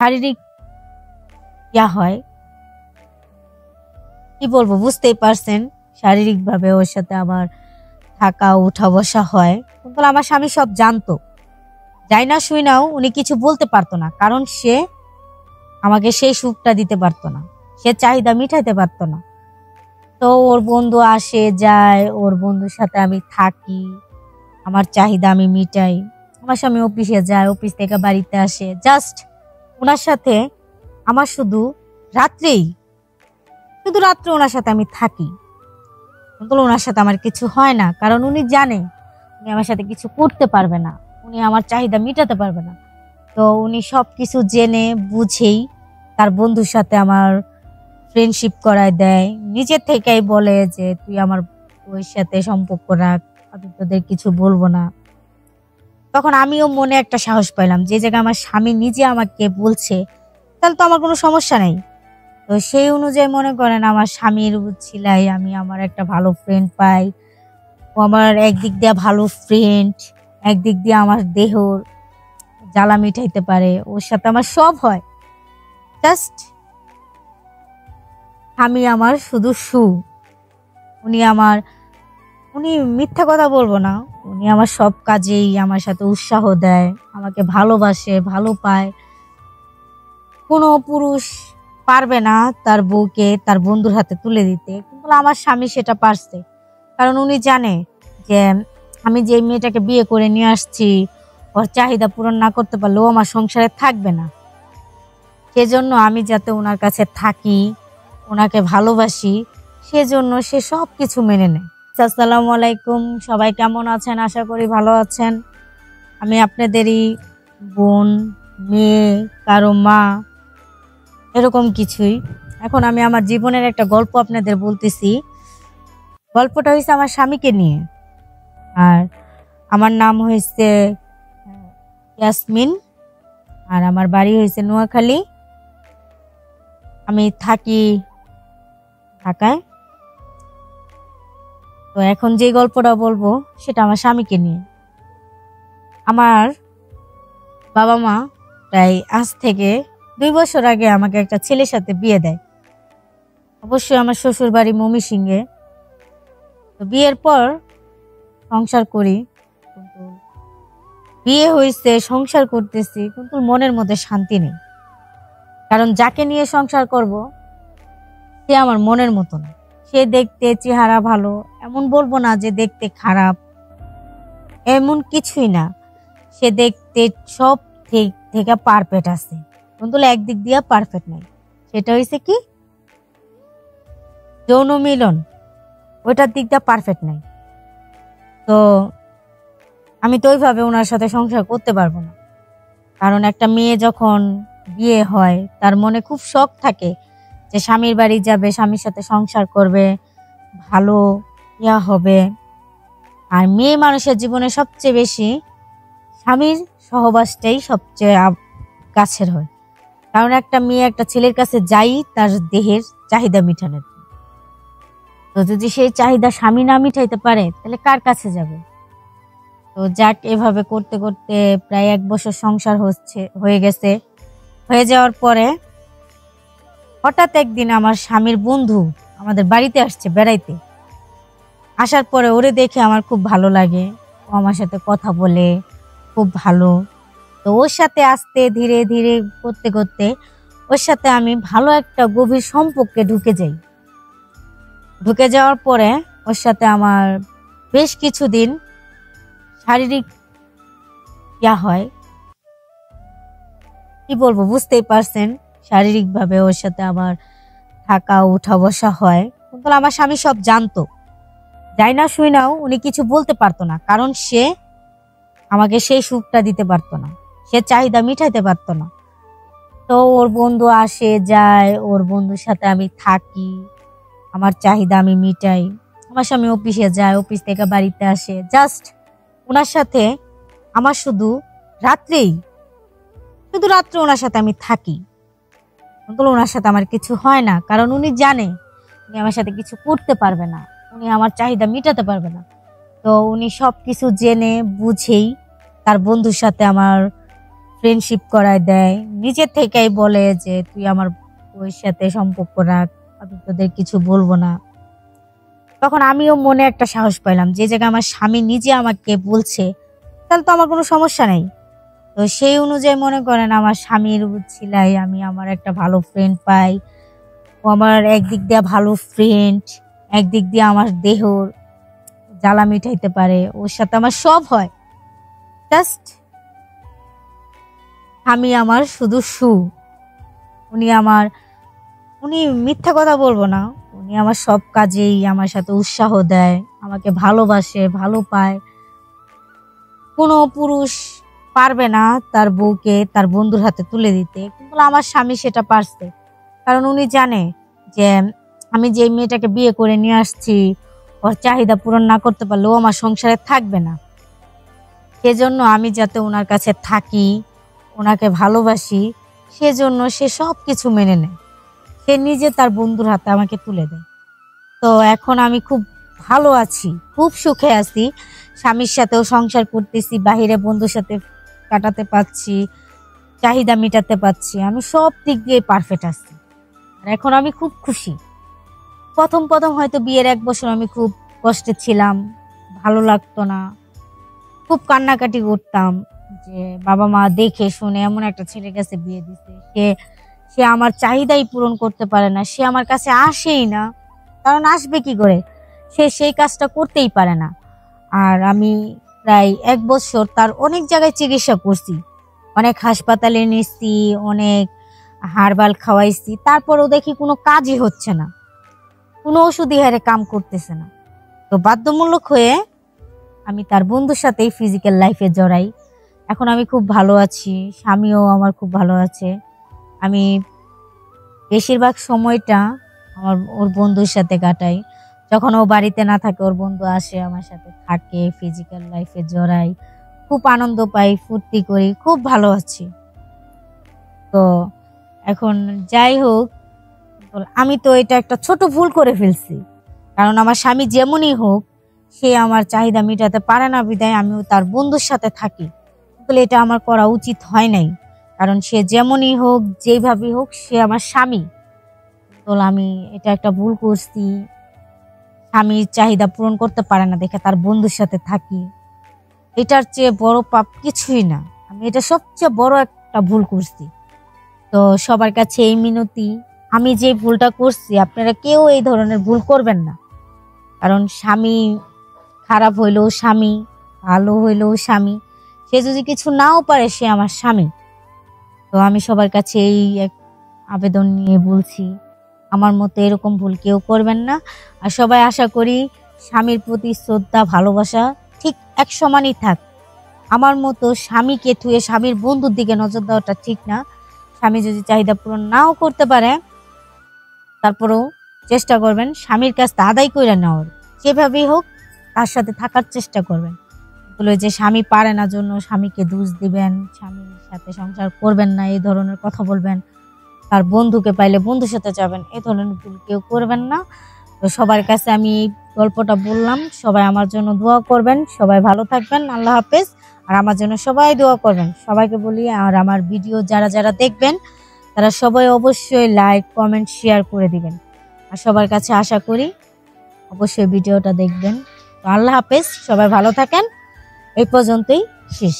শারীরিক হয় কি বলবো, বুঝতেই পারছেন। শারীরিক ভাবে ওর সাথে আমার থাকা উঠা বসা হয়, কিন্তু আমার স্বামী সব জানতো। যাই না শুই নাও উনি কিছু বলতে পারতো না, কারণ সে আমাকে সেই সুখটা দিতে পারতো না, সে চাহিদা মিটাইতে পারতো না। তো ওর বন্ধু আসে যায়, ওর বন্ধুর সাথে আমি থাকি, আমার চাহিদা আমি মিটাই। আমার স্বামী অফিসে যায়, অফিস থেকে বাড়িতে আসে, জাস্ট ওনার সাথে আমার শুধু রাত্রে ওনার সাথে আমি থাকি। কিন্তু ওনার সাথে আমার কিছু হয় না, কারণ উনি জানে উনি আমার সাথে কিছু করতে পারবে না, উনি আমার চাহিদা মিটাতে পারবে না। তো উনি সবকিছু জেনে বুঝেই তার বন্ধুর সাথে আমার ফ্রেন্ডশিপ করায় দেয়, নিজের থেকেই বলে যে তুই আমার ওর সাথে সম্পর্ক রাখ, আমি তোদের কিছু বলবো না। তখন আমিও মনে একটা সাহস পাইলাম, যে জায়গায় আমার স্বামী নিজে আমাকে বলছে, তাহলে তো আমার কোনো সমস্যা নেই। তো সেই অনুযায়ী মনে করেন আমার স্বামীর উছিলাই আমি আমার একটা ভালো ফ্রেন্ড পাই। ও আমার একদিক দিয়ে ভালো ফ্রেন্ড, একদিক দিয়ে আমার দেহর জ্বালা মিটাইতে পারে, ওর সাথে আমার সব হয়। জাস্ট আমি আমার শুধু উনি মিথ্যা কথা বলবো না, উনি আমার সব কাজেই আমার সাথে উৎসাহ দেয়, আমাকে ভালোবাসে, ভালো পায়। কোনো পুরুষ পারবে না তার বউকে তার বন্ধুর হাতে তুলে দিতে, কিন্তু আমার স্বামী সেটা পারছে। কারণ উনি জানে যে আমি যে মেয়েটাকে বিয়ে করে নিয়ে আসছি, ওর চাহিদা পূরণ না করতে পারলেও আমার সংসারে থাকবে না। সেজন্য আমি যাতে ওনার কাছে থাকি, ওনাকে ভালোবাসি, সেজন্য সে সব কিছু মেনে নেয়। আসসালামু আলাইকুম, সবাই কেমন আছেন? আশা করি ভালো আছেন। আমি আপনাদেরই বোন, মেয়ে, কারো মা, এরকম কিছুই। এখন আমি আমার জীবনের একটা গল্প আপনাদের বলতেছি। গল্পটা হয়েছে আমার স্বামীকে নিয়ে, আর আমার নাম হয়েছে ইয়াসমিন, আর আমার বাড়ি হয়েছে নোয়াখালী, আমি থাকি ঢাকায়। তো এখন যে গল্পটা বলবো সেটা আমার স্বামীকে নিয়ে। আমার বাবা মা প্রায় আজ থেকে 2 বছর আগে আমাকে একটা ছেলের সাথে বিয়ে দেয়। অবশ্যই আমার শ্বশুর বাড়ি ময়মনসিংহে। তো বিয়ের পর সংসার করি, কিন্তু বিয়ে হয়েছে, সংসার করতেছি, কিন্তু মনের মধ্যে শান্তি নেই। কারণ যাকে নিয়ে সংসার করব সে আমার মনের মতো না। সে দেখতে চেহারা ভালো, এমন বলবো না যে দেখতে খারাপ, এমন কিছুই না। সে দেখতে সব ঠিক থেকে পারফেক্ট আছে, কিন্তু একদিক দিয়ে পারফেক্ট নাই। সেটা হয়েছে কি, যৌন মিলন, ওইটার দিক দিয়ে পারফেক্ট নাই। তো আমি তো ওইভাবে ওনার সাথে সংসার করতে পারবো না। কারণ একটা মেয়ে যখন বিয়ে হয় তার মনে খুব শখ থাকে যে স্বামীর বাড়ি যাবে, স্বামীর সাথে সংসার করবে, ভালো হবে। আর মেয়ে মানুষের জীবনে সবচেয়ে বেশি স্বামীর সহবাসটাই সবচেয়ে কাছের হয়। কারণ একটা মেয়ে একটা ছেলের কাছে যাই তার দেহের চাহিদা মিটানোর। তো যদি সেই চাহিদা স্বামী না মিটাইতে পারে তাহলে কার কাছে যাবে? তো যাক, এভাবে করতে করতে প্রায় 1 বছর সংসার হয়ে গেছে। হয়ে যাওয়ার পরে হঠাৎ একদিন আমার স্বামীর বন্ধু আমাদের বাড়িতে আসছে বেড়াইতে। আসার পরে ওরে দেখে আমার খুব ভালো লাগে, ও আমার সাথে কথা বলে খুব ভালো। তো ওর সাথে আস্তে ধীরে ধীরে করতে করতে ওর সাথে আমি ভালো একটা গভীর সম্পর্কে ঢুকে যাই। ঢুকে যাওয়ার পরে ওর সাথে আমার বেশ কিছুদিন শারীরিক হয়, কি বলবো, বুঝতেই পারছেন। শারীরিক ভাবে ওর সাথে আমার থাকা উঠা বসা হয়, কিন্তু আমার স্বামী সব জানতো। যাই না শুই নাও উনি কিছু বলতে পারতো না, কারণ সে আমাকে সেই সুখটা দিতে পারতো না, সে চাহিদা মিটাইতে পারতো না। তো ওর বন্ধু আসে যায়, ওর বন্ধুর সাথে আমি থাকি, আমার চাহিদা আমি মিটাই। আমার স্বামী অফিসে যায়, অফিস থেকে বাড়িতে আসে, জাস্ট ওনার সাথে আমার শুধু রাত্রে ওনার সাথে আমি থাকি, কিন্তু ওনার সাথে আমার কিছু হয় না। কারণ উনি জানে উনি আমার সাথে কিছু করতে পারবে না, উনি আমার চাহিদা মিটাতে পারবে না। তো উনি সবকিছু জেনে বুঝেই তার বন্ধুর সাথে আমার ফ্রেন্ডশিপ করায় দেয়, নিজের থেকেই বলে যে তুই আমার বউয়ের সাথে সম্পর্ক রাখ, আমি তোদের কিছু বলবো না। তখন আমিও মনে একটা সাহস পাইলাম, যে জায়গায় আমার স্বামী নিজে আমাকে বলছে তাহলে তো আমার কোনো সমস্যা নেই। তো সেই অনুযায়ী মনে করেন আমার স্বামীর ছিলাই আমি আমার একটা ভালো ফ্রেন্ড পাই। ও আমার একদিক দিয়ে ভালো ফ্রেন্ড, একদিক দিয়ে আমার দেহর জ্বালা মিটাইতে পারে, ওর সাথে আমার সব হয়। জাস্ট আমি আমার শুধু উনি আমার, উনি মিথ্যা কথা বলবো না, উনি আমার সব কাজেই আমার সাথে উৎসাহ দেয়, আমাকে ভালোবাসে, ভালো পায়। কোনো পুরুষ পারবে না তার বউকে তার বন্ধুর হাতে তুলে দিতে, কিন্তু আমার স্বামী সেটা পারছে। কারণ উনি জানে যে আমি যে মেয়েটাকে বিয়ে করে নিয়ে আসছি, ওর চাহিদা পূরণ না করতে পারলে ও আমার সংসারে থাকবে না। সেজন্য আমি যাতে ওনার কাছে থাকি, ওনাকে ভালোবাসি, সেজন্য সে সব কিছু মেনে নেয়। সে নিজে তার বন্ধুর হাতে আমাকে তুলে দেয়। তো এখন আমি খুব ভালো আছি, খুব সুখে আছি, স্বামীর সাথেও সংসার করতেছি, বাহিরে বন্ধুর সাথে কাটাতে পারছি, চাহিদা মেটাতে পারছি, আমি সব দিক দিয়ে পারফেক্ট আছি। আর এখন আমি খুব খুশি। প্রথম প্রথম হয়তো বিয়ের 1 বছর আমি খুব কষ্টে ছিলাম, ভালো লাগতো না, খুব কান্নাকাটি করতাম যে বাবা মা দেখে শুনে এমন একটা ছেলের কাছে বিয়ে দিছে, সে আমার চাহিদাই পূরণ করতে পারে না, সে আমার কাছে আসেই না। কারণ আসবে কি করে, সে সেই কাজটা করতেই পারে না। আর আমি প্রায় 1 বছর তার অনেক জায়গায় চিকিৎসা করছি, অনেক হাসপাতালে নিয়েছি, অনেক হারবাল খাওয়াইছি, তারপরেও দেখি কোনো কাজই হচ্ছে না, কোনো ওষুধই হারে কাম করতেছে না। তো বাধ্যমূলক হয়ে আমি তার বন্ধুর সাথেই ফিজিক্যাল লাইফে জড়াই। এখন আমি খুব ভালো আছি, স্বামীও আমার খুব ভালো আছে। আমি বেশিরভাগ সময়টা ওর বন্ধুর সাথে কাটাই। যখন ও বাড়িতে না থাকে ওর বন্ধু আসে, আমার সাথে থাকে, ফিজিক্যাল লাইফে জড়াই, খুব আনন্দ পাই, ফুর্তি করি, খুব ভালো আছি। তো এখন যাই হোক, আমি তো এটা একটা ছোট ভুল করে ফেলছি। কারণ আমার স্বামী যেমনই হোক, সে আমার চাহিদা মেটাতে পারে না বিধায় আমিও তার বন্ধুর সাথে থাকি। আসলে এটা আমার করা উচিত হয় নাই, কারণ সে যেমনই হোক, যেভাবেই হোক, সে আমার স্বামী। তো আমি এটা একটা ভুল করছি, স্বামীর চাহিদা পূরণ করতে পারে না দেখে তার বন্ধুর সাথে থাকি। এটার চেয়ে বড় পাপ কিছুই না, আমি এটা সবচেয়ে বড় একটা ভুল করছি। তো সবার কাছে এই মিনতি, আমি যে ভুলটা করছি আপনারা কেউ এই ধরনের ভুল করবেন না। কারণ স্বামী খারাপ হইলেও স্বামী, ভালো হইলেও স্বামী, সে যদি কিছু নাও পারে সে আমার স্বামী। তো আমি সবার কাছে এই এক আবেদন নিয়ে বলছি, আমার মতো এরকম ভুল কেউ করবেন না। আর সবাই আশা করি স্বামীর প্রতি শ্রদ্ধা, ভালোবাসা ঠিক এক সমানই থাক। আমার মতো স্বামীকে থুয়ে স্বামীর বন্ধুর দিকে নজর দেওয়াটা ঠিক না। স্বামী যদি চাহিদা পূরণ নাও করতে পারে, তারপরেও চেষ্টা করবেন স্বামীর কাছটা আদায় করে নেওয়ার, যেভাবেই হোক তার সাথে থাকার চেষ্টা করবেন। বলে যে স্বামী পারে না জন্য স্বামীকে দোষ দিবেন, স্বামীর সাথে সংসার করবেন না এই ধরনের কথা বলবেন, তার বন্ধুকে পাইলে বন্ধুর সাথে যাবেন, এই ধরনের ভুল কেউ করবেন না। তো সবার কাছে আমি এই গল্পটা বললাম, সবাই আমার জন্য দোয়া করবেন, সবাই ভালো থাকবেন, আল্লাহ হাফেজ। আর আমার জন্য সবাই দোয়া করবেন, সবাইকে বলি। আর আমার ভিডিও যারা যারা দেখবেন তারা সবাই অবশ্যই লাইক, কমেন্ট, শেয়ার করে দিবেন। আর সবার কাছে আশা করি অবশ্যই ভিডিওটা দেখবেন। তো আল্লাহ হাফেজ, সবাই ভালো থাকেন। এই পর্যন্তই শেষ।